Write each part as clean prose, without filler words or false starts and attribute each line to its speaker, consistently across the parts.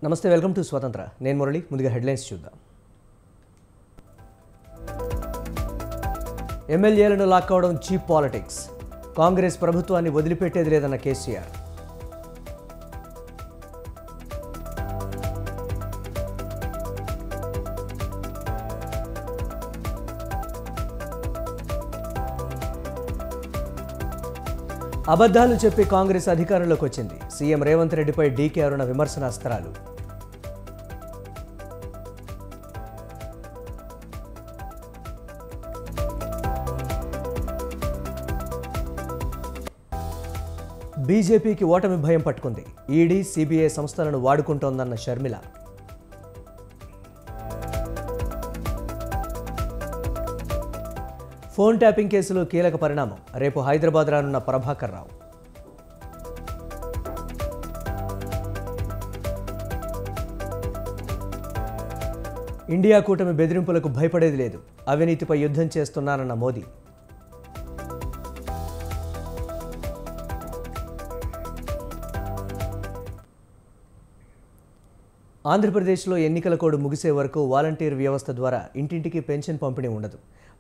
Speaker 1: నమస్తే, welcome to స్వతంత్ర. నేను మురళి. ముందుగా హెడ్లైన్స్ చూద్దాం. ఎమ్మెల్యేలను లాక్కోవడం చీప్ పాలిటిక్స్. కాంగ్రెస్ ప్రభుత్వాన్ని వదిలిపెట్టేది లేదన్న కేసీఆర్. అబద్ధాలు చెప్పి కాంగ్రెస్ అధికారంలోకి వచ్చింది. సీఎం రేవంత్ రెడ్డిపై డీకే అరుణ విమర్శనాస్త్రాలు. బీజేపీకి ఓటమి భయం పట్టుకుంది. ఈడీ, సిబిఐ సంస్థలను వాడుకుంటోందన్న షర్మిల. ఫోన్ ట్యాపింగ్ కేసులో కీలక పరిణామం. రేపు హైదరాబాద్ రానున్న ప్రభాకర్ రావు. ఇండియా కూటమి బెదిరింపులకు భయపడేది లేదు. అవినీతిపై యుద్ధం చేస్తున్నానన్న మోదీ. ఆంధ్రప్రదేశ్లో ఎన్నికల కోడ్ ముగిసే వరకు వాలంటీర్ వ్యవస్థ ద్వారా ఇంటింటికి పెన్షన్ పంపిణీ ఉండదు.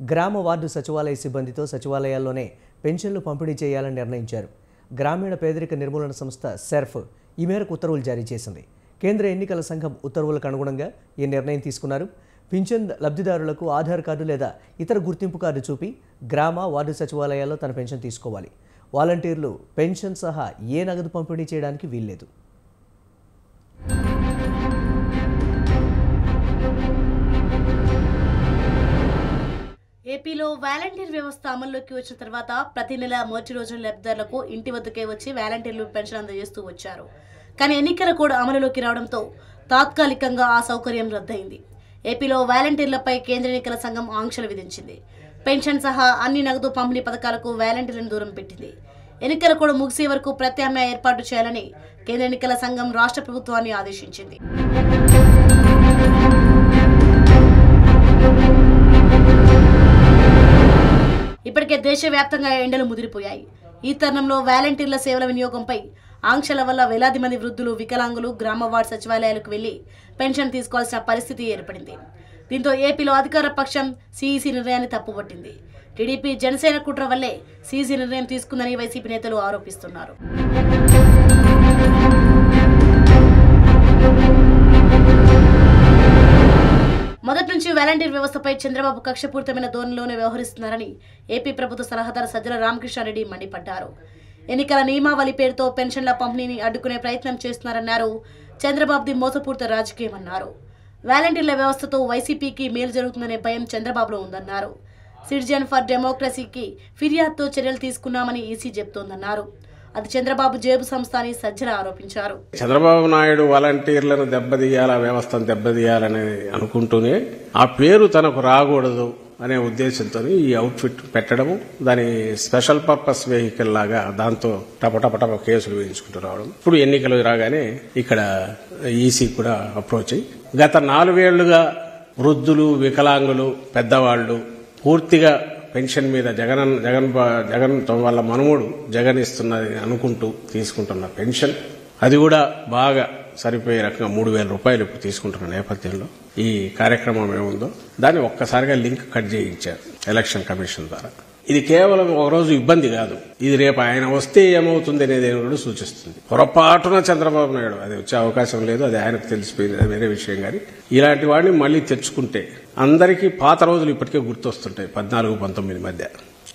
Speaker 1: గ్రామ వార్డు సచివాలయ సిబ్బందితో సచివాలయాల్లోనే పెన్షన్లు పంపిణీ చేయాలని నిర్ణయించారు. గ్రామీణ పేదరిక నిర్మూలన సంస్థ సెర్ఫ్ ఈ మేరకు ఉత్తర్వులు జారీ చేసింది. కేంద్ర ఎన్నికల సంఘం ఉత్తర్వులకు అనుగుణంగా ఈ నిర్ణయం తీసుకున్నారు. పింఛన్ లబ్ధిదారులకు ఆధార్ కార్డు లేదా ఇతర గుర్తింపు కార్డు చూపి గ్రామ వార్డు సచివాలయాల్లో తన పెన్షన్ తీసుకోవాలి. వాలంటీర్లు పెన్షన్ సహా ఏ నగదు పంపిణీ చేయడానికి వీల్లేదు.
Speaker 2: ఏపీలో వాలంటీర్ వ్యవస్థ అమల్లోకి వచ్చిన తర్వాత ప్రతి నెల మొదటి రోజున లబ్ధిదారులకు ఇంటి వద్దకే వచ్చి వాలంటీర్లు పెన్షన్ అందజేస్తూ వచ్చారు. కానీ ఎన్నికల కోడ్ అమలులోకి రావడంతో తాత్కాలికంగా ఆ సౌకర్యం రద్దయింది. ఏపీలో వాలంటీర్లపై కేంద్ర ఎన్నికల సంఘం ఆంక్షలు విధించింది. పెన్షన్ సహా అన్ని నగదు పంపిణీ పథకాలకు వాలంటీర్లను దూరం పెట్టింది. ఎన్నికల కోడ్ ముగిసే వరకు ప్రత్యామ్నాయ ఏర్పాటు చేయాలని కేంద్ర ఎన్నికల సంఘం రాష్ట్ర ప్రభుత్వాన్ని ఆదేశించింది. ఇప్పటికే దేశవ్యాప్తంగా ఎండలు ముదిరిపోయాయి. ఈ తరుణంలో వాలంటీర్ల సేవల వినియోగంపై ఆంక్షల వల్ల వేలాది మంది వృద్ధులు, వికలాంగులు గ్రామ వార్డు సచివాలయాలకు వెళ్లి పెన్షన్ తీసుకోవాల్సిన పరిస్థితి ఏర్పడింది. దీంతో ఏపీలో అధికార పక్షం సీఈసీ నిర్ణయాన్ని తప్పుపట్టింది. టీడీపీ, జనసేన కుట్ర వల్లే సీఈసీ నిర్ణయం తీసుకుందని వైసీపీ నేతలు ఆరోపిస్తున్నారు. మొదటి నుంచి వాలంటీర్ వ్యవస్థపై చంద్రబాబు కక్షపూరితమైన ధోరణిలోనే వ్యవహరిస్తున్నారని ఏపీ ప్రభుత్వ సలహాదారు సజ్జల రామకృష్ణారెడ్డి మండిపడ్డారు. ఎన్నికల నియమావళి పేరుతో పెన్షన్ల పంపిణీని అడ్డుకునే ప్రయత్నం చేస్తున్నారన్నారు. చంద్రబాబుది మోసపూరిత రాజకీయం అన్నారు. వాలంటీర్ల వ్యవస్థతో వైసీపీకి మేలు జరుగుతుందనే భయం చంద్రబాబులో ఉందన్నారు. సిటిజన్ ఫర్ డెమోక్రసీకి ఫిర్యాదుతో చర్యలు తీసుకున్నామని ఈసీ చెబుతోందన్నారు. అది చంద్రబాబు జేబు సంస్థ అని సజ్జల ఆరోపించారు.
Speaker 3: చంద్రబాబు నాయుడు వాలంటీర్లను దెబ్బతీయాలా, వ్యవస్థను దెబ్బతీయాలని అనుకుంటూనే ఆ పేరు తనకు రాకూడదు అనే ఉద్దేశంతో ఈ అవుట్ఫిట్ పెట్టడము, దాని స్పెషల్ పర్పస్ వెహికల్ లాగా దాంతో టపటపటప కేసులు వేయించుకుంటూ రావడం. ఇప్పుడు ఎన్నికలు రాగానే ఇక్కడ ఈసీ కూడా అప్రోచ్ అయ్యి గత 4 ఏళ్లుగా వృద్ధులు, వికలాంగులు, పెద్దవాళ్లు పూర్తిగా పెన్షన్ మీద జగన్ వాళ్ళ మనుమడు జగన్ ఇస్తున్నది అనుకుంటూ తీసుకుంటున్న పెన్షన్, అది కూడా బాగా సరిపోయే రకంగా 3,000 రూపాయలు ఇప్పుడు తీసుకుంటున్న నేపథ్యంలో ఈ కార్యక్రమం ఏముందో దాన్ని ఒక్కసారిగా లింక్ కట్ చేయించారు ఎలక్షన్ కమిషన్ ద్వారా. ఇది కేవలం ఒక రోజు ఇబ్బంది కాదు, ఇది రేపు ఆయన వస్తే ఏమవుతుంది అనేది కూడా సూచిస్తుంది. పొరపాటున చంద్రబాబు నాయుడు అది వచ్చే అవకాశం లేదు, అది ఆయనకు తెలిసిపోయింది, అది వేరే విషయం. కానీ ఇలాంటి వాడిని మళ్లీ తెచ్చుకుంటే అందరికీ పాత రోజులు ఇప్పటికే గుర్తొస్తుంటాయి. 14-19 మధ్య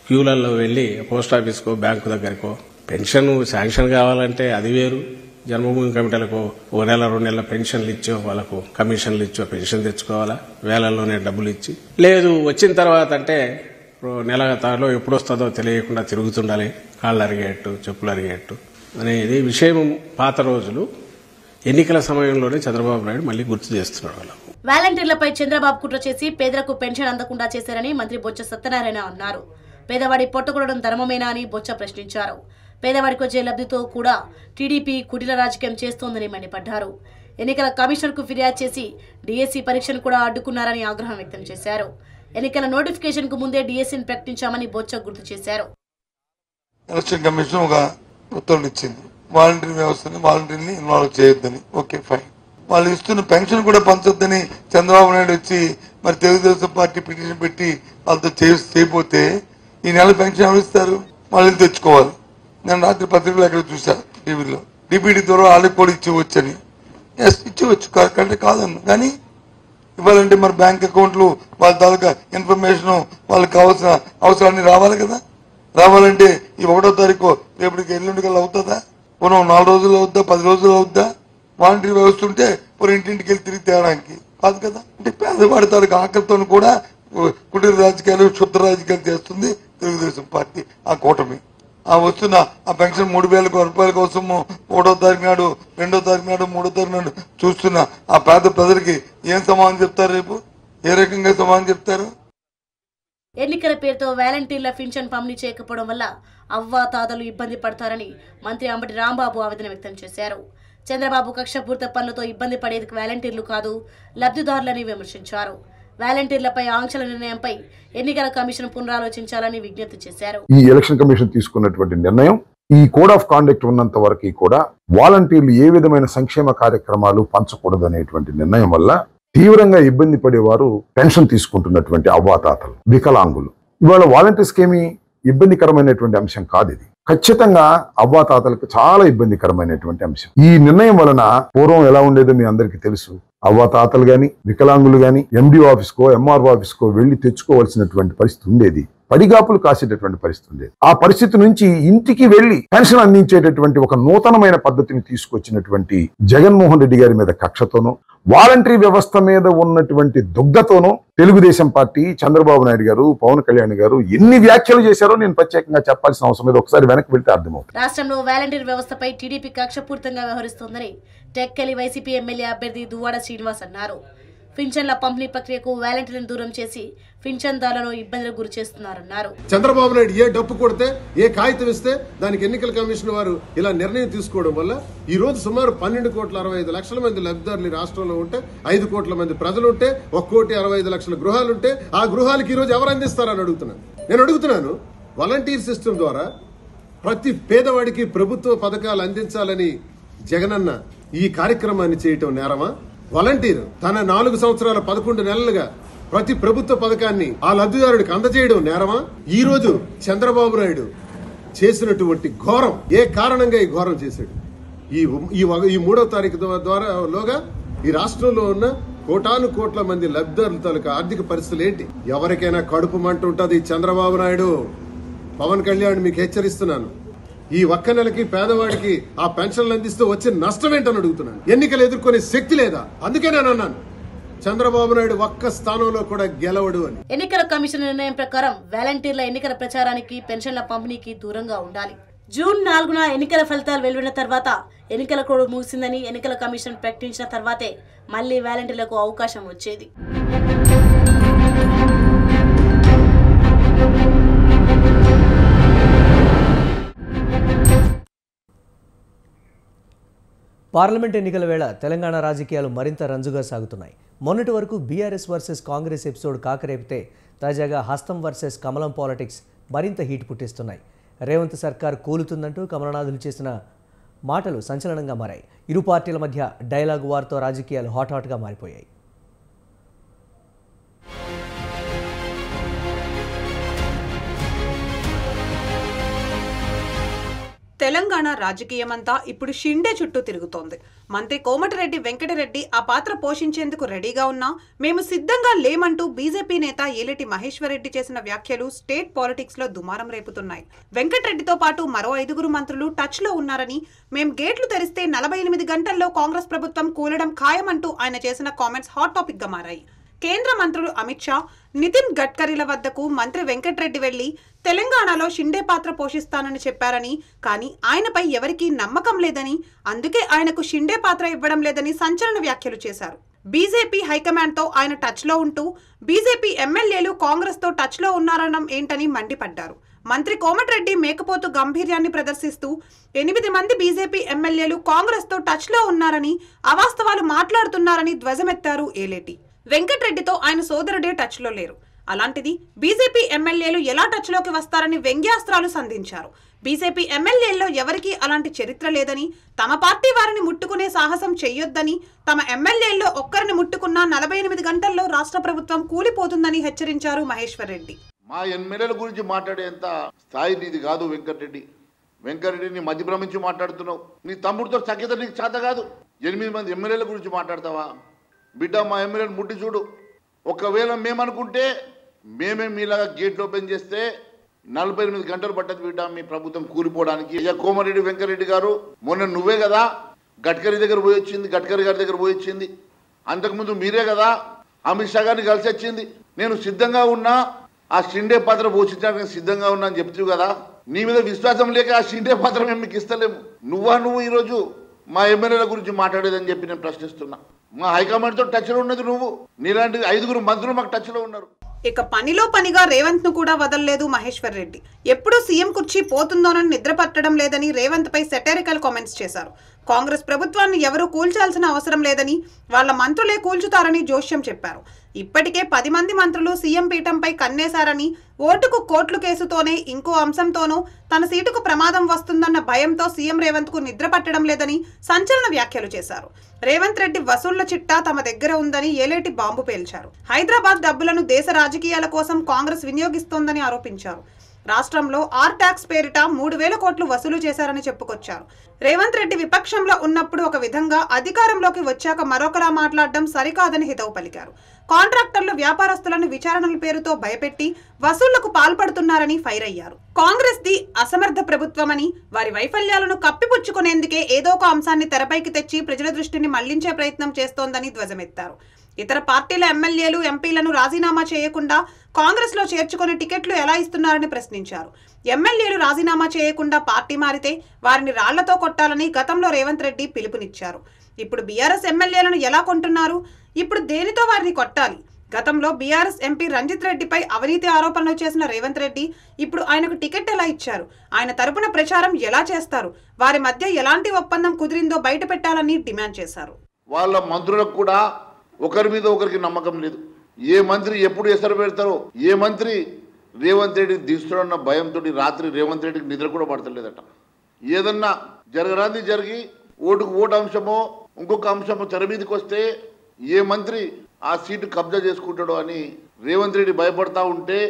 Speaker 3: క్యూలలో వెళ్లి పోస్టాఫీస్కో బ్యాంకు దగ్గరకో పెన్షన్ శాంక్షన్ కావాలంటే అది వేరు. జన్మభూమి కమిటీలకు 1 నెల 2 నెలల పెన్షన్లు ఇచ్చో, వాళ్ళకు కమిషన్లు ఇచ్చో పెన్షన్ తెచ్చుకోవాలా, వేలల్లోనే డబ్బులు ఇచ్చి. లేదు వచ్చిన తర్వాత అంటే నెల తాలో ఎప్పుడు వస్తుందో తెలియకుండా తిరుగుతుండాలి, కాళ్ళు అరిగేట్టు, చెప్పులు అరిగేట్టు అనేది విషయం. పాత రోజులు ఎన్నికల సమయంలోనే చంద్రబాబు నాయుడు మళ్లీ గుర్తు చేస్తున్నాడు వాళ్ళకు.
Speaker 2: వాలంటీర్లపై చంద్రబాబు కుట్ర చేసి పేదలకు పెన్షన్ అందకుండా చేశారని మంత్రి బొత్స సత్యనారాయణ అన్నారు. పేదవాడి పొట్టకొడడం ధర్మమేనా అని బొత్స ప్రశ్నించారు. పేదవాడికి వచ్చే లబ్ధితో కూడా టీడీపీ కుటిల రాజకీయం చేస్తోందని మండిపడ్డారు. ఎన్నికల కమిషనర్కు ఫిర్యాదు చేసి డీఎస్సీ పరీక్షను కూడా అడ్డుకున్నారని ఆగ్రహం వ్యక్తం చేశారు. ఎన్నికల నోటిఫికేషన్ కు ముందే డీఎస్సీని ప్రకటించామని బొత్స గుర్తు చేశారు.
Speaker 4: ఎలక్షన్ కమిషన్ ఒక ఉత్తర్వులు ఇచ్చింది, వాలంటీర్ వ్యవస్థని వాలంటీర్ని ఇన్వాల్వ్ చేయొద్దని. Okay fine. వాళ్ళు ఇస్తున్న పెన్షన్ కూడా పంచొద్దని చంద్రబాబు నాయుడు వచ్చి మరి తెలుగుదేశం పార్టీ పిటిషన్ పెట్టి వాళ్ళతో చేయకపోతే ఈ నెల పెన్షన్ ఎవరు ఇస్తారు? వాళ్ళు తెచ్చుకోవాలి. నేను రాత్రి పత్రికలు ఎక్కడ చూసా టీవీలో డిబిటీ ద్వారా వాళ్ళకి కూడా ఇచ్చివచ్చని. ఎస్, ఇచ్చివచ్చు, కంటే కాదన్ను. కానీ ఇవ్వాలంటే మరి బ్యాంక్ అకౌంట్లు వాళ్ళ తాలూకా ఇన్ఫర్మేషన్ వాళ్ళకి కావాల్సిన అవసరాన్ని రావాలి కదా. రావాలంటే ఈ 1వ తారీఖు రేపటికి ఎల్లుండి కల్లా అవుతుందా? మనం 4 రోజులు అవుద్దా, 10 రోజులు అవుద్దా? వాలంటీర్ వ్యవస్థ ఉంటే మరి ఇంటింటికి వెళ్ళి తిరిగి తేడానికి కాదు కదా. అంటే పేదవాడి తాలూకా ఆకలితో కూడా కుటీర రాజకీయాలు, శుద్ధ రాజకీయాలు చేస్తుంది తెలుగుదేశం పార్టీ, ఆ కూటమి. ఆ వస్తున్న ఆ పెన్షన్ 3,000 రూపాయల కోసం 1వ తారీఖు నాడు, 2వ తారీఖు నాడు, 3వ తారీఖు నాడు చూస్తున్న ఆ పేద ప్రజలకి ఏం సమాధానం చెప్తారు? రేపు ఏ రకంగా సమాధానం చెప్తారు?
Speaker 2: ఎన్నికల పేరుతో వాలంటీర్ల పింఛన్ పంపిణీ చేయకపోవడం వల్ల అవ్వాతాతలు ఇబ్బంది పడతారని మంత్రి అంబటి రాంబాబు ఆవేదన వ్యక్తం చేశారు. చంద్రబాబు కక్షపూరిత పనులతో ఇబ్బంది పడేది వాలంటీర్లు కాదు, లబ్ధిదారులని విమర్శించారు. వాలంటీర్లపై ఆంక్షల నిర్ణయంపై ఎన్నికల కమిషన్ పునరాలోచించాలని విజ్ఞప్తి చేశారు.
Speaker 5: ఈ ఎలక్షన్ కమిషన్ తీసుకున్నటువంటి నిర్ణయం, ఈ కోడ్ ఆఫ్ కాండక్ట్ ఉన్నంత వరకు కూడా వాలంటీర్లు ఏ విధమైన సంక్షేమ కార్యక్రమాలు పంచకూడదు అనేటువంటి నిర్ణయం వల్ల తీవ్రంగా ఇబ్బంది పడేవారు పెన్షన్ తీసుకుంటున్నటువంటి అవ్వాతాతలు, వికలాంగులు. ఇవాళ వాలంటీర్స్కి ఏమి ఇబ్బందికరమైనటువంటి అంశం కాదు. ఇది ఖచ్చితంగా అవ్వాతాతలకు చాలా ఇబ్బందికరమైనటువంటి అంశం. ఈ నిర్ణయం వలన పూర్వం ఎలా ఉండేదో మీ అందరికీ తెలుసు. అవ్వాతాతలు గాని, వికలాంగులు గాని ఎండిఓ ఆఫీస్కో, ఎంఆర్ఓ ఆఫీస్కో వెళ్లి తెచ్చుకోవాల్సినటువంటి పరిస్థితి ఉండేది. పడిగాపులు కాసేటటువంటి పరిస్థితి ఉండేది. ఆ పరిస్థితి నుంచి ఇంటికి వెళ్లి పెన్షన్ అందించేటటువంటి ఒక నూతనమైన పద్ధతిని తీసుకొచ్చినటువంటి జగన్మోహన్ రెడ్డి గారి మీద కక్షతోనూ, వాలంటరీ వ్యవస్థ మీద ఉన్నటువంటి దుగ్ధతోనూ తెలుగుదేశం పార్టీ, చంద్రబాబు నాయుడు గారు, పవన్ కళ్యాణ్ గారు ఎన్ని వ్యాఖ్యలు చేశారో నేను ప్రత్యేకంగా చెప్పాల్సిన అవసరం లేదు. ఒకసారి వెనక్కి వెళ్తే అర్థమవుతుంది.
Speaker 2: రాష్ట్రంలో వాలంటీర్ వ్యవస్థపై టీడీపీ కక్షపూరితంగా వ్యవహరిస్తోందని టెక్కలి వైసీపీ ఎమ్మెల్యే అభ్యర్థి దువ్వాడ శ్రీనివాస్ అన్నారు. పింఛన్ల పంపిణీ ప్రక్రియకు వాలంటీర్లను దూరం చేసి పింఛన్దారులను ఇబ్బందులకు గురి చేస్తున్నారన్నారు.
Speaker 6: చంద్రబాబు నాయుడు ఏ డప్పు కొడితే, ఏ కాగితం ఇస్తే దానికి ఎన్నికల కమిషన్ వారు ఇలా నిర్ణయం తీసుకోవడం వల్ల ఈ రోజు సుమారు 12,65,00,000 మంది లబ్ధిదారులు రాష్ట్రంలో ఉంటే, 5 కోట్ల మంది ప్రజలు ఉంటే, 1,65,00,000 గృహాలు ఉంటే, ఆ గృహాలకు ఈ రోజు ఎవరు అందిస్తారని అడుగుతున్నాను. నేను అడుగుతున్నాను, వాలంటీర్ సిస్టమ్ ద్వారా ప్రతి పేదవాడికి ప్రభుత్వ పథకాలు అందించాలని జగనన్న ఈ కార్యక్రమాన్ని చేయటం నేరమా? వాలంటీర్ తన 4 సంవత్సరాల 11 నెలలుగా ప్రతి ప్రభుత్వ పథకాన్ని ఆ లబ్ధిదారుడికి అందజేయడం నేరమా? ఈ రోజు చంద్రబాబు నాయుడు చేసినటువంటి ఘోరం, ఏ కారణంగా ఈ ఘోరం చేశాడు? ఈ 3వ తారీఖు లోగా ఈ రాష్ట్రంలో ఉన్న కోటాను కోట్ల మంది లబ్ధిదారుల తాలూకా ఆర్థిక పరిస్థితులు ఏంటి? ఎవరికైనా కడుపు మంట ఉంటుంది. చంద్రబాబు నాయుడు, పవన్ కళ్యాణ్, మీకు హెచ్చరిస్తున్నాను. ఈ ఒక్క నెలకి పేదవాడికి ఆ పెన్షన్లు అందిస్తూ వచ్చే నష్టం ఏంటని అడుగుతున్నాను. ఎన్నికలు ఎదుర్కొనే శక్తి లేదా? అందుకే నేను అన్నాను, చంద్రబాబు నాయుడు ఒక్క స్థానంలో కూడా గెలవడు అని.
Speaker 2: ఎన్నికల కమిషన్ నిర్ణయం ప్రకారం వాలంటీర్ల ఎన్నికల ప్రచారానికి, పెన్షన్ల పంపిణీకి దూరంగా ఉండాలి. జూన్ 4న ఎన్నికల ఫలితాలు వెలువడిన తర్వాత ఎన్నికల కోడ్ ముగిసిందని ఎన్నికల కమిషన్ ప్రకటించిన తర్వాతే మళ్లీ వాలంటీర్లకు అవకాశం వచ్చేది.
Speaker 1: పార్లమెంట్ ఎన్నికల వేళ తెలంగాణ రాజకీయాలు మరింత రంజుగా సాగుతున్నాయి. మొన్నటి వరకు బీఆర్ఎస్ వర్సెస్ కాంగ్రెస్ ఎపిసోడ్ కాకరేపితే తాజాగా హస్తం వర్సెస్ కమలం పాలిటిక్స్ మరింత హీట్ పుట్టిస్తున్నాయి. రేవంత్ సర్కార్ కూలుతుందంటూ కమలనాథులు చేసిన మాటలు సంచలనంగా మారాయి. ఇరు పార్టీల మధ్య డైలాగ్ వార్తో రాజకీయాలు హాట్గా మారిపోయాయి.
Speaker 7: తెలంగాణ రాజకీయమంతా ఇప్పుడు షిండే చుట్టూ తిరుగుతోంది. మంత్రి కోమటిరెడ్డి వెంకటరెడ్డి ఆ పాత్ర పోషించేందుకు రెడీగా ఉన్నా మేము సిద్ధంగా లేమంటూ బీజేపీ నేత ఏలేటి మహేశ్వరరెడ్డి చేసిన వ్యాఖ్యలు స్టేట్ పాలిటిక్స్ లో దుమారం రేపుతున్నాయి. వెంకటరెడ్డితో పాటు మరో 5 మంత్రులు టచ్ లో ఉన్నారని, మేం గేట్లు తెరిస్తే 48 గంటల్లో కాంగ్రెస్ ప్రభుత్వం కూలడం ఖాయమంటూ ఆయన చేసిన కామెంట్స్ హాట్ టాపిక్ గా మారాయి. కేంద్ర మంత్రులు అమిత్ షా, నితిన్ గడ్కరీల వద్దకు మంత్రి వెంకటరెడ్డి వెళ్లి తెలంగాణలో షిండే పాత్ర పోషిస్తానని చెప్పారని, కానీ ఆయనపై ఎవరికీ నమ్మకం లేదని, అందుకే ఆయనకు షిండే పాత్ర ఇవ్వడం లేదని సంచలన వ్యాఖ్యలు చేశారు. బీజేపీ హైకమాండ్ తో ఆయన టచ్ లో ఉంటూ బీజేపీ ఎమ్మెల్యేలు కాంగ్రెస్ తో టచ్ లో ఉన్నారనడం ఏంటని మండిపడ్డారు. మంత్రి కోమటిరెడ్డి మేకపోతు గంభీర్యాన్ని ప్రదర్శిస్తూ 8 మంది బీజేపీ ఎమ్మెల్యేలు కాంగ్రెస్ తో టచ్ లో ఉన్నారని, అవాస్తవాలు మాట్లాడుతున్నారని ధ్వజమెత్తారు ఏలేటి. వెంకటరెడ్డితో ఆయన సోదరుడే టచ్ లో లేరు. అలాంటిది బీజేపీ ఎమ్మెల్యేలు ఎలా టచ్లోకి వస్తారని వ్యంగ్యాస్త్రాలు సంధించారు. బీజేపీ ఎమ్మెల్యేల్లో ఎవరికీ అలాంటి చరిత్ర లేదని, తమ పార్టీ వారిని ముట్టుకునే సాహసం చెయ్యొద్దని, తమ ఎమ్మెల్యేల్లో ఒక్కరిని ముట్టుకున్నా 48 గంటల్లో రాష్ట్ర ప్రభుత్వం కూలిపోతుందని హెచ్చరించారు మహేశ్వర్ రెడ్డి.
Speaker 8: మా ఎమ్మెల్యేల గురించి మాట్లాడేంత స్థాయి నీది కాదు వెంకటరెడ్డిని మధ్య భ్రమించి మాట్లాడుతున్నావు. నీ తమ్ముడితో సఖ్యత నీకు చేత కాదు. 8 మంది ఎమ్మెల్యేల గురించి మాట్లాడతావా? బిడ్డ, మా ఎమ్మెల్యేలు ముట్టి చూడు. ఒకవేళ మేమనుకుంటే మేమే మీలాగా గేట్లు ఓపెన్ చేస్తే 48 గంటలు పట్టదు బిడ్డ మీ ప్రభుత్వం కూలిపోవడానికి. కోమరెడ్డి వెంకరెడ్డి గారు మొన్న నువ్వే కదా గడ్కరీ దగ్గర పోయి వచ్చింది, గడ్కరీ గారి దగ్గర పోయి వచ్చింది. అంతకుముందు మీరే కదా అమిత్ షా గారిని కలిసి వచ్చింది. నేను సిద్ధంగా ఉన్నా, ఆ షిండే పాత్ర పోషించడానికి సిద్ధంగా ఉన్నా అని చెప్తావు కదా. నీ మీద విశ్వాసం లేక ఆ షిండే పాత్ర మేము మీకు ఇస్తలేము. నువ్వు ఈరోజు మా ఎమ్మెల్యేల గురించి మాట్లాడేదని చెప్పి నేను ప్రశ్నిస్తున్నా. మా హైకమాండ్తో టచ్లో ఉన్నది నువ్వు. నీలాంటి 5 మంత్రులు మాకు టచ్లో ఉన్నారు.
Speaker 7: ఇక పనిలో పనిగా రేవంత్ ను కూడా వదలలేదు మహేశ్వర్ రెడ్డి. ఎప్పుడు సీఎం కుర్చీ పోతుందోనని నిద్ర పట్టడం లేదని రేవంత్ పై సెటరికల్ కామెంట్స్ చేశారు. కాంగ్రెస్ ప్రభుత్వాన్ని ఎవరూ కూల్చాల్సిన అవసరం లేదని, వాళ్ల మంత్రులే కూల్చుతారని జోష్యం చెప్పారు. ఇప్పటికే 10 మంది మంత్రులు సీఎం పీఠంపై కన్నేశారని, ఓటుకు కోట్లు కేసుతోనే ఇంకో అంశంతోనూ తన సీటుకు ప్రమాదం వస్తుందన్న భయంతో సీఎం రేవంత్ కు నిద్ర పట్టడం లేదని సంచలన వ్యాఖ్యలు చేశారు. రేవంత్ రెడ్డి వసూళ్ల చిట్టా తమ దగ్గర ఉందని ఏలేటి బాంబు పేల్చారు. హైదరాబాద్ డబ్బులను దేశ రాజకీయాల కోసం కాంగ్రెస్ వినియోగిస్తోందని ఆరోపించారు. రాష్ట్రంలో ఆర్ ట్యాక్స్ పేరిట 3,000 కోట్లు వసూలు చేశారని చెప్పుకొచ్చారు. రేవంత్ రెడ్డి విపక్షంలో ఉన్నప్పుడు ఒక విధంగా, అధికారంలోకి వచ్చాక మరొకలా మాట్లాడడం సరికాదని హితవు పలికారు. కాంట్రాక్టర్లు వ్యాపారస్తులను విచారణల పేరుతో భయపెట్టి వసూళ్లకు పాల్పడుతున్నారని ఫైర్ అయ్యారు. కాంగ్రెస్ ది అసమర్థ ప్రభుత్వమని, వారి వైఫల్యాలను కప్పిపుచ్చుకునేందుకే ఏదో ఒక అంశాన్ని తెరపైకి తెచ్చి ప్రజల దృష్టిని మళ్లించే ప్రయత్నం చేస్తోందని ధ్వజమెత్తారు. ఇతర పార్టీల ఎమ్మెల్యేలు, ఎంపీలను రాజీనామా చేయకుండా కాంగ్రెస్ లో చేర్చుకుని టికెట్లు ఎలా ఇస్తున్నారని ప్రశ్నించారు. ఎమ్మెల్యేలు రాజీనామా చేయకుండా పార్టీ మారితే వారిని రాళ్లతో కొట్టాలని గతంలో రేవంత్ రెడ్డి పిలుపునిచ్చారు. ఇప్పుడు బీఆర్ఎస్ ఎమ్మెల్యేలను ఎలా కొంటున్నారు? ఇప్పుడు దేనితో వారిని కొట్టాలి? గతంలో బీఆర్ఎస్ ఎంపీ రంజిత్ రెడ్డిపై అవినీతి ఆరోపణలు చేసిన రేవంత్ రెడ్డి ఇప్పుడు ఆయనకు టికెట్ ఎలా ఇచ్చారు? ఆయన తరపున ప్రచారం ఎలా చేస్తారు? వారి మధ్య ఎలాంటి ఒప్పందం కుదిరిందో బయట పెట్టాలని డిమాండ్ చేశారు.
Speaker 8: వాళ్ళ మంత్రులకు కూడా ఒకరి మీద ఒకరికి నమ్మకం లేదు. ఏ మంత్రి ఎప్పుడు ఎసరు పెడతారో, ఏ మంత్రి రేవంత్ రెడ్డిని దిస్తున్న భయంతో రాత్రి రేవంత్ రెడ్డికి నిద్ర కూడా పడతలేదట. ఏదన్నా జరగరాంది జరిగి ఓటుకు ఓటు అంశమో ఇంకొక అంశమో తెర మీదకి వస్తే ఏ మంత్రి ఆ సీటు కబ్జా చేసుకుంటాడో అని రేవంత్ రెడ్డి భయపడతా ఉంటే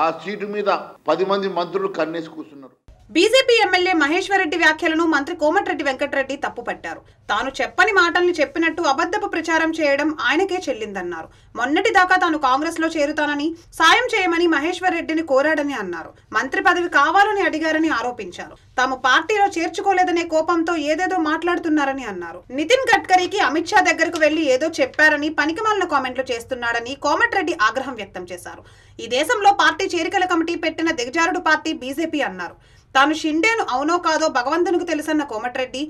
Speaker 8: ఆ సీటు మీద 10 మంది మంత్రులు కన్నేసి కూర్చున్నారు.
Speaker 7: బీజేపీ ఎమ్మెల్యే మహేశ్వర్ రెడ్డి వ్యాఖ్యలను మంత్రి కోమటిరెడ్డి వెంకటరెడ్డి తప్పుపట్టారు. తాను చెప్పని మాటల్ని చెప్పినట్టు అబద్ధపు ప్రచారం చేయడం ఆయనకే చెల్లిందన్నారు. మొన్నటి దాకా తాను కాంగ్రెస్ లో చేరుతానని, సాయం చేయమని మహేశ్వర్ రెడ్డిని కోరాడని అన్నారు. మంత్రి పదవి కావాలని అడిగారని ఆరోపించారు. తాము పార్టీలో చేర్చుకోలేదనే కోపంతో ఏదేదో మాట్లాడుతున్నారని అన్నారు. నితిన్ గడ్కరీకి అమిత్ షా దగ్గరకు వెళ్లి ఏదో చెప్పారని పనికిమాలిన కామెంట్లు చేస్తున్నాడని కోమటిరెడ్డి ఆగ్రహం వ్యక్తం చేశారు. ఈ దేశంలో పార్టీ చేరికల కమిటీ పెట్టిన దిగజారుడు పార్టీ బీజేపీ అన్నారు. తాను షిండేను అవునో కాదో భగవంతునికి తెలుసన్న కోమటిరెడ్డి,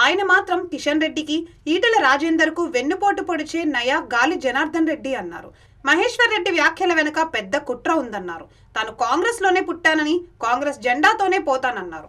Speaker 7: ఆయన మాత్రం కిషన్ రెడ్డికి, ఈటెల రాజేందర్ కు వెన్నుపోటు పొడిచే నయా గాలి జనార్దన్ రెడ్డి అన్నారు. మహేశ్వర్ రెడ్డి వ్యాఖ్యల వెనుక పెద్ద కుట్ర ఉందన్నారు. తాను కాంగ్రెస్ లోనే పుట్టానని, కాంగ్రెస్ జెండాతోనే పోతానన్నారు.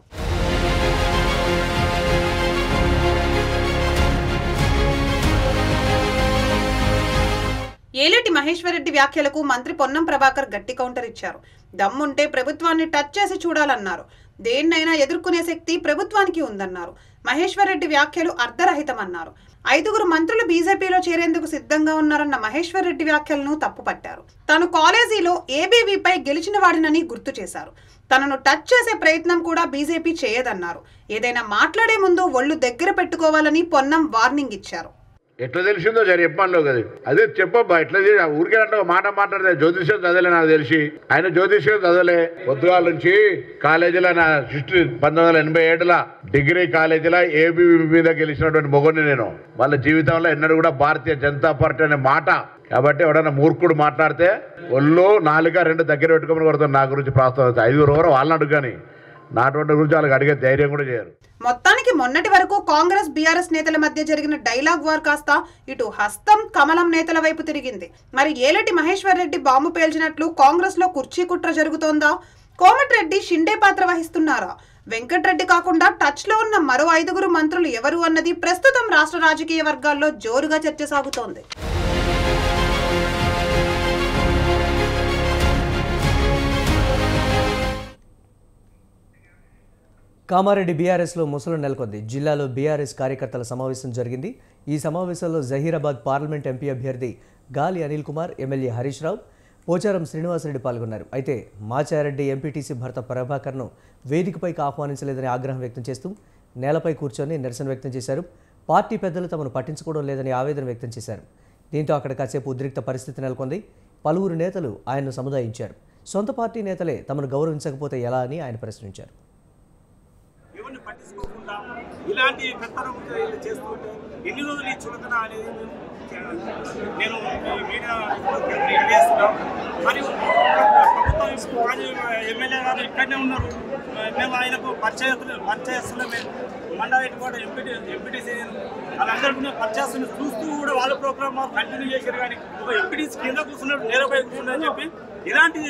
Speaker 7: ఏలేటి మహేశ్వర్ రెడ్డి వ్యాఖ్యలకు మంత్రి పొన్నం ప్రభాకర్ గట్టి కౌంటర్ ఇచ్చారు. దమ్ముంటే ప్రభుత్వాన్ని టచ్ చేసి చూడాలన్నారు. దేన్నైనా ఎదుర్కొనే శక్తి ప్రభుత్వానికి ఉందన్నారు. మహేశ్వర్ రెడ్డి వ్యాఖ్యలు అర్ధరహితమన్నారు. 5 మంత్రులు బీజేపీలో చేరేందుకు సిద్ధంగా ఉన్నారన్న మహేశ్వర్ రెడ్డి వ్యాఖ్యలను తప్పుపట్టారు. తాను కాలేజీలో ఏబీవీపై గెలిచిన వాడినని గుర్తు చేశారు. తనను టచ్ చేసే ప్రయత్నం కూడా బీజేపీ చేయదన్నారు. ఏదైనా మాట్లాడే ముందు ఒళ్ళు దగ్గర పెట్టుకోవాలని పొన్నం వార్నింగ్ ఇచ్చారు.
Speaker 9: ఎట్లా తెలిసిందో జరి చెప్పాను కదా, అదే చెప్పబ్బా. ఎట్లా ఊరికే అంటే మాట మాట్లాడితే జ్యోతిష్యం చదవలే నాకు తెలిసి. ఆయన జ్యోతిష్యం చదవలే. పొద్దుగాల నుంచి కాలేజీలో నా 1987 డిగ్రీ కాలేజీలో ఏబీవీ మీద గెలిచినటువంటి మొగోని నేను. వాళ్ళ జీవితంలో ఎన్నడూ కూడా భారతీయ జనతా పార్టీ అనే మాట. కాబట్టి ఎవడన్నా మూర్ఖుడు మాట్లాడితే ఒళ్ళు 4 దగ్గర పెట్టుకోమని కొడతాను. నా గురించి ప్రస్తావించారు 5 వాళ్ళని అడుగు, కానీ నాటువంటి గురించి వాళ్ళకి అడిగే ధైర్యం కూడా చేయరు.
Speaker 7: మొత్తానికి మొన్నటి వరకు కాంగ్రెస్ బీఆర్ఎస్ నేతల మధ్య జరిగిన డైలాగ్ వార్ కాస్త ఇటు హస్తం కమలం నేతల వైపు తిరిగింది. మరి ఏలేటి మహేశ్వర్ రెడ్డి బాంబు పేల్చినట్లు కాంగ్రెస్ లో కుర్చీ కుట్ర జరుగుతోందా? కోమటిరెడ్డి షిండే పాత్ర వహిస్తున్నారా? వెంకటరెడ్డి కాకుండా టచ్ లో ఉన్న మరో 5 మంత్రులు ఎవరు అన్నది ప్రస్తుతం రాష్ట్ర రాజకీయ వర్గాల్లో జోరుగా చర్చ సాగుతోంది.
Speaker 1: కామారెడ్డి బీఆర్ఎస్లో ముసలు నెలకొంది. జిల్లాలో బీఆర్ఎస్ కార్యకర్తల సమావేశం జరిగింది. ఈ సమావేశంలో జహీరాబాద్ పార్లమెంట్ ఎంపీ అభ్యర్థి గాలి అనిల్ కుమార్, ఎమ్మెల్యే హరీష్ రావు, పోచారం శ్రీనివాసరెడ్డి పాల్గొన్నారు. అయితే మాచారెడ్డి ఎంపీటీసీ భర్త ప్రభాకర్ను వేదికపైకి ఆహ్వానించలేదని ఆగ్రహం వ్యక్తం చేస్తూ నేలపై కూర్చొని నిరసన వ్యక్తం చేశారు. పార్టీ పెద్దలు తమను పట్టించుకోవడం లేదని ఆవేదన వ్యక్తం చేశారు. దీంతో అక్కడ కాసేపు ఉద్రిక్త పరిస్థితి నెలకొంది. పలువురు నేతలు ఆయన్ను సముదాయించారు. సొంత పార్టీ నేతలే తమను గౌరవించకపోతే ఎలా అని ఆయన ప్రశ్నించారు.
Speaker 10: ఎవరిని పట్టించుకోకుండా ఇలాంటి పెత్తనం చేస్తుంటే ఎన్ని రోజులు ఈ చులకన అనేది నేను మీడియా చేస్తున్నాం. మరియు ప్రభుత్వం మాజీ ఎమ్మెల్యే గారు ఇక్కడనే ఉన్నారు. మేము ఆయనకు పరిచయస్తులు మండలి కూడా ఎంపీటీసీ వాళ్ళందరికీ పరిచయస్తులు చూస్తూ కూడా వాళ్ళ ప్రోగ్రామ్ కంటిన్యూ చేశారు. కానీ ఒక ఎంపీటీసీ కింద కూర్చున్నాడు, నేలపై కూర్చున్నాడని చెప్పి ఇలాంటి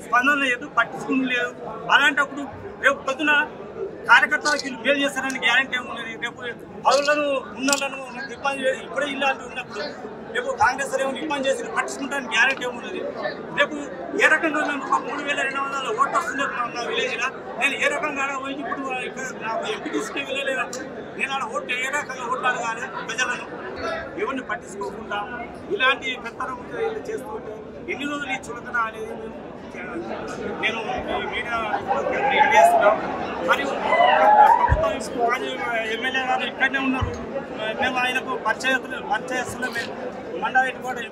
Speaker 10: స్పందన లేదు, పట్టించుకుని లేదు. అలాంటప్పుడు రేపు పొద్దున కార్యకర్తలకు వీళ్ళు మేలు చేస్తారని గ్యారంటీ ఏమున్నది? రేపు పౌరులను ఉన్నోళ్ళను ఇబ్బంది ఇప్పుడే ఇల్లు ఉన్నప్పుడు రేపు కాంగ్రెస్ ఏమైనా ఇబ్బంది చేసి పట్టించుకుంటానికి గ్యారంటీ ఏమున్నది? రేపు ఏ రకంగా 3200 ఓట్లు వస్తుంది నా విలేజ్లో. నేను ఏ రకంగా పోయి ఇప్పుడు ఇక్కడ నాకు ఎంపీటీసీకి వెళ్ళలేనప్పుడు నేను ఆడ ఓట్లు ఏ రకంగా ఓట్లు అడగాలి ప్రజలను? ఎవరిని పట్టించుకోకుండా ఇలాంటి పెత్తనం చేస్తుంటే ఎన్ని రోజులు ఈ చులకన అనేది నేను మీడియా చేస్తున్నాం. మరియు ప్రభుత్వం మాజీ ఎమ్మెల్యే గారు ఇక్కడనే ఉన్నారు. మేము ఆయనకు పరిచయస్తులు మండలి కూడా.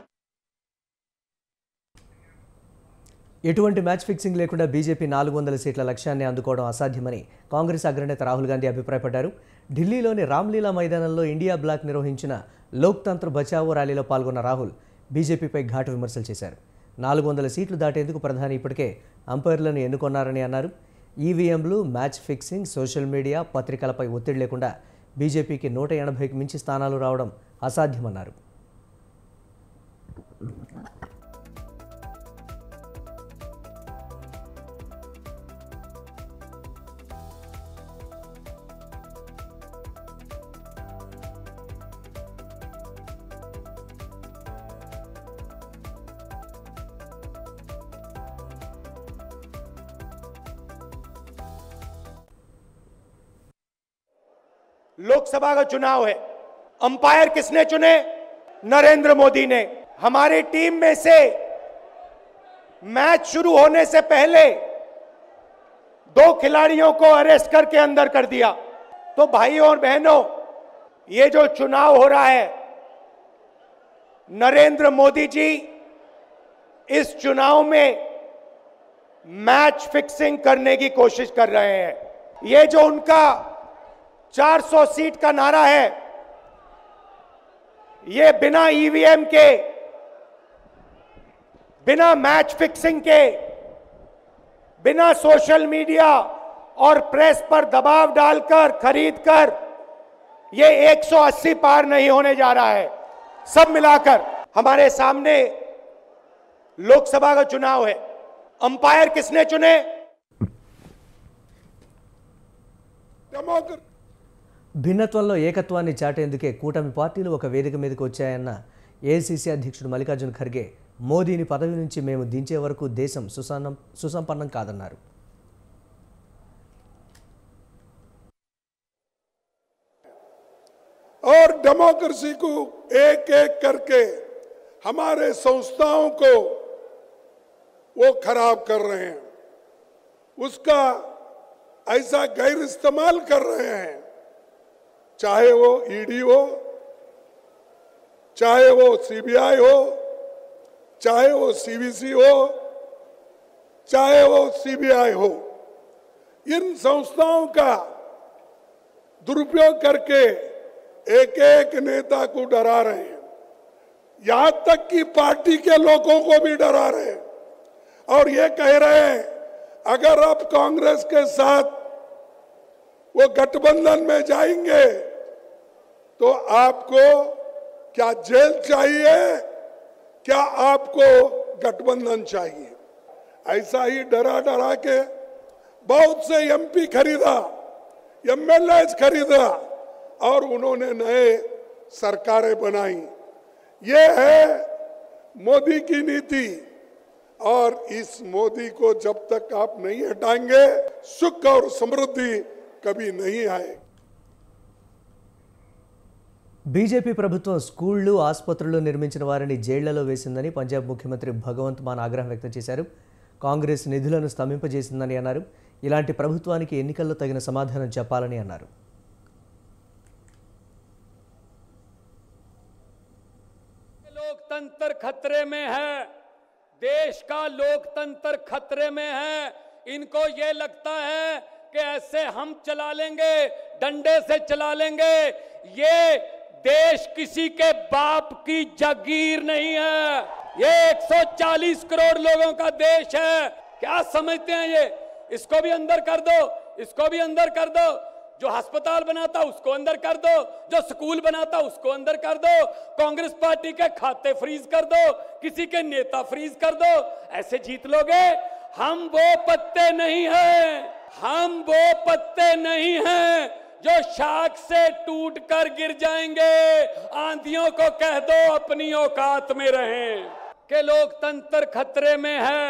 Speaker 1: ఎటువంటి మ్యాచ్ ఫిక్సింగ్ లేకుండా బీజేపీ 400 సీట్ల లక్ష్యాన్ని అందుకోవడం అసాధ్యమని కాంగ్రెస్ అగ్రనేత రాహుల్ గాంధీ అభిప్రాయపడ్డారు. ఢిల్లీలోని రామ్లీలా మైదానంలో ఇండియా బ్లాక్ నిర్వహించిన లోక్తంత్ర బచావో ర్యాలీలో పాల్గొన్న రాహుల్ బీజేపీపై ఘాటు విమర్శలు చేశారు. 400 సీట్లు దాటేందుకు ప్రధాని ఇప్పటికే అంపైర్లను ఎన్నుకొన్నారని అన్నారు. ఈవీఎంలు, మ్యాచ్ ఫిక్సింగ్, సోషల్ మీడియా, పత్రికలపై ఒత్తిడి లేకుండా బీజేపీకి 180కి మించి స్థానాలు రావడం అసాధ్యమన్నారు.
Speaker 11: लोकसभा का चुनाव है, अंपायर किसने चुने? नरेंद्र मोदी ने। हमारी टीम में से मैच शुरू होने से पहले 2 खिलाड़ियों को अरेस्ट करके अंदर कर दिया। तो भाइयों और बहनों, ये जो चुनाव हो रहा है, नरेंद्र मोदी जी इस चुनाव में मैच फिक्सिंग करने की कोशिश कर रहे हैं। ये जो उनका 400 सीट का नारा है, ये बिना ईवीएम के, बिना मैच फिक्सिंग के, बिना सोशल मीडिया और प्रेस पर दबाव डालकर खरीदकर ये 180 पार नहीं होने जा रहा है। सब मिलाकर हमारे सामने लोकसभा का चुनाव है, अंपायर किसने चुने?
Speaker 1: భిన్నత్వంలో ఏకత్వాన్ని చాటేందుకే కూటమి పార్టీలు ఒక వేదిక మీదకు వచ్చాయన్న ఏఐసీసీ అధ్యక్షుడు మల్లికార్జున ఖర్గే మోదీని పదవి నుంచి మేము దించే వరకు దేశం సుసంపన్నం కాదన్నారు.
Speaker 12: और डेमोक्रेसी को एक एक करके हमारे संस्थाओं को वो खराब कर रहे हैं, उसका ऐसा गैर इस्तेमाल कर रहे हैं। चाहे वो ईडी हो, चाहे वो सीबीआई हो, चाहे वो सीवीसी हो, चाहे वो सीबीआई हो, इन संस्थाओं का दुरुपयोग करके एक एक नेता को डरा रहे हैं। यहां तक कि पार्टी के लोगों को भी डरा रहे हैं और ये कह रहे हैं अगर आप कांग्रेस के साथ वो गठबंधन में जाएंगे तो आपको क्या जेल चाहिए, क्या आपको गठबंधन चाहिए? ऐसा ही डरा डरा के बहुत से एमपी खरीदा, एमएलए खरीदा और उन्होंने नए सरकारें बनाई। ये है मोदी की नीति और इस मोदी को जब तक आप नहीं हटाएंगे सुख और समृद्धि कभी नहीं आए।
Speaker 1: బీజేపీ ప్రభుత్వం స్కూళ్లు ఆసుపత్రులు నిర్మించిన వారిని జైళ్లలో వేసిందని పంజాబ్ ముఖ్యమంత్రి భగవంత్ మాన్ ఆగ్రహం వ్యక్తం చేశారు. కాంగ్రెస్ నిధులను స్తంభింపజేసిందని అన్నారు. ఇలాంటి ప్రభుత్వానికి ఎన్నికల్లో తగిన సమాధానం చెప్పాలని అన్నారు.
Speaker 13: लोकतंत्र खतरे में है, देश का लोकतंत्र खतरे में है। इनको ये लगता है कि ऐसे हम चला लेंगे, डंडे से चला लेंगे। ये देश किसी के बाप की जागीर नहीं है, ये 140 करोड़ लोगों का देश है। क्या समझते हैं ये? इसको भी अंदर कर दो, इसको भी अंदर कर दो। जो अस्पताल बनाता उसको अंदर कर दो, जो स्कूल बनाता उसको अंदर कर दो, कांग्रेस पार्टी के खाते फ्रीज कर दो, किसी के नेता फ्रीज कर दो। ऐसे जीत लोगे? हम वो पत्ते नहीं हैं, हम वो पत्ते नहीं हैं जो शाख से टूट कर गिर जाएंगे। आंधियों को कह दो अपनी औकात में रहें कि लोकतंत्र खतरे में है।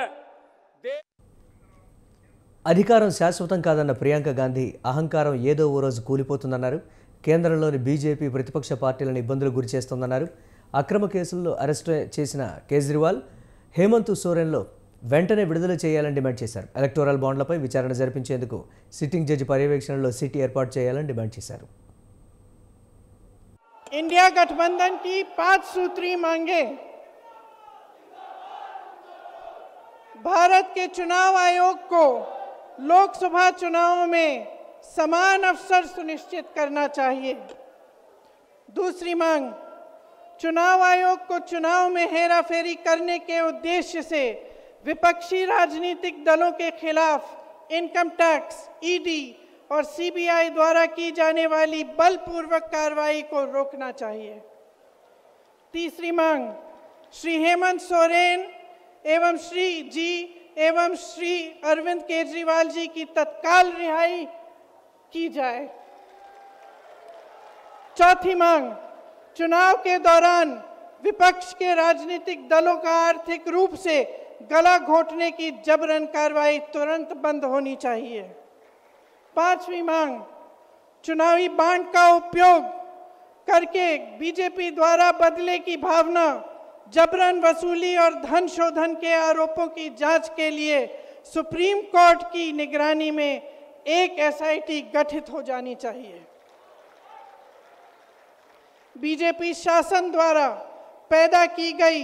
Speaker 1: అధికారం శాశ్వతం కాదన్న ప్రియాంక గాంధీ అహంకారం ఏదో ఓ రోజు కూలిపోతుందన్నారు. కేంద్రంలోని బీజేపీ ప్రతిపక్ష పార్టీలను ఇబ్బందులు గురి చేస్తోందన్నారు. అక్రమ కేసుల్లో అరెస్టు చేసిన కేజ్రీవాల్, హేమంత్ సోరెన్లో వెంటనే విడుదల చేయాలని డిమాండ్ చేశారు. ఎలక్టోరల్ బాండ్లపై విచారణ జరిపించేందుకు సిట్టింగ్ జడ్జి పర్యవేక్షణలో సిటీ ఏర్పాటు చేయాలని డిమాండ్ చేశారు.
Speaker 14: इंडिया गठबंधन की 5 सूत्री मांगे भारत के चुनाव आयोग को लोकसभा चुनाव में समान अवसर सुनिश्चित करना चाहिए। दूसरी मांग, चुनाव आयोग को चुनाव में हेराफेरी करने के उद्देश्य से विपक्षी राजनीतिक दलों के खिलाफ इनकम टैक्स, ईडी और सीबीआई द्वारा की जाने वाली बलपूर्वक कार्रवाई को रोकना चाहिए। तीसरी मांग, श्री हेमंत सोरेन एवं श्री अरविंद केजरीवाल जी की तत्काल रिहाई की जाए। चौथी मांग, चुनाव के दौरान विपक्ष के राजनीतिक दलों का आर्थिक रूप से गला घोटने की जबरन कार्रवाई तुरंत बंद होनी चाहिए। पांचवी मांग, चुनावी बांड का उपयोग करके बीजेपी द्वारा बदले की भावना, जबरन वसूली और धन शोधन के आरोपों की जांच के लिए सुप्रीम कोर्ट की निगरानी में एक एसआईटी गठित हो जानी चाहिए। बीजेपी शासन द्वारा पैदा की गई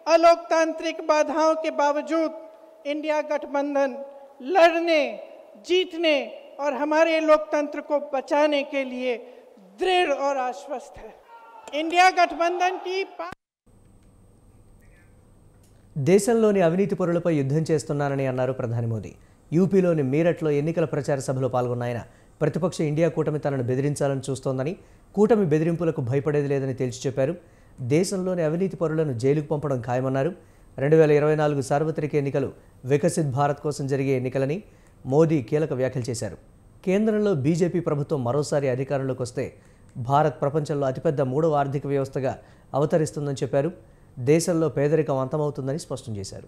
Speaker 14: अलोकतांत्रिक बाधाओं के बावजूद इंडिया गठबंधन लड़ने, जीतने और हमारे लोकतंत्र को बचाने के लिए दृढ़ और आश्वस्त है। इंडिया गठबंधन की
Speaker 1: దేశంలోని అవినీతి పరులపై యుద్ధం చేస్తున్నానని అన్నారు ప్రధాని మోదీ. యూపీలోని మీరట్లో ఎన్నికల ప్రచార సభలో పాల్గొన్న ఆయన ప్రతిపక్ష ఇండియా కూటమి తనను బెదిరించాలని చూస్తోందని, కూటమి బెదిరింపులకు భయపడేది లేదని తేల్చి చెప్పారు. దేశంలోని అవినీతి పరులను జైలుకు పంపడం ఖాయమన్నారు. 2024 సార్వత్రిక ఎన్నికలు వికసిత్ భారత్ కోసం జరిగే ఎన్నికలని మోదీ కీలక వ్యాఖ్యలు చేశారు. కేంద్రంలో బీజేపీ ప్రభుత్వం మరోసారి అధికారంలోకి వస్తే భారత్ ప్రపంచంలో అతిపెద్ద 3వ ఆర్థిక వ్యవస్థగా అవతరిస్తుందని చెప్పారు. దేశంలో పేదరికం అంతమవుతుందని స్పష్టం చేశారు.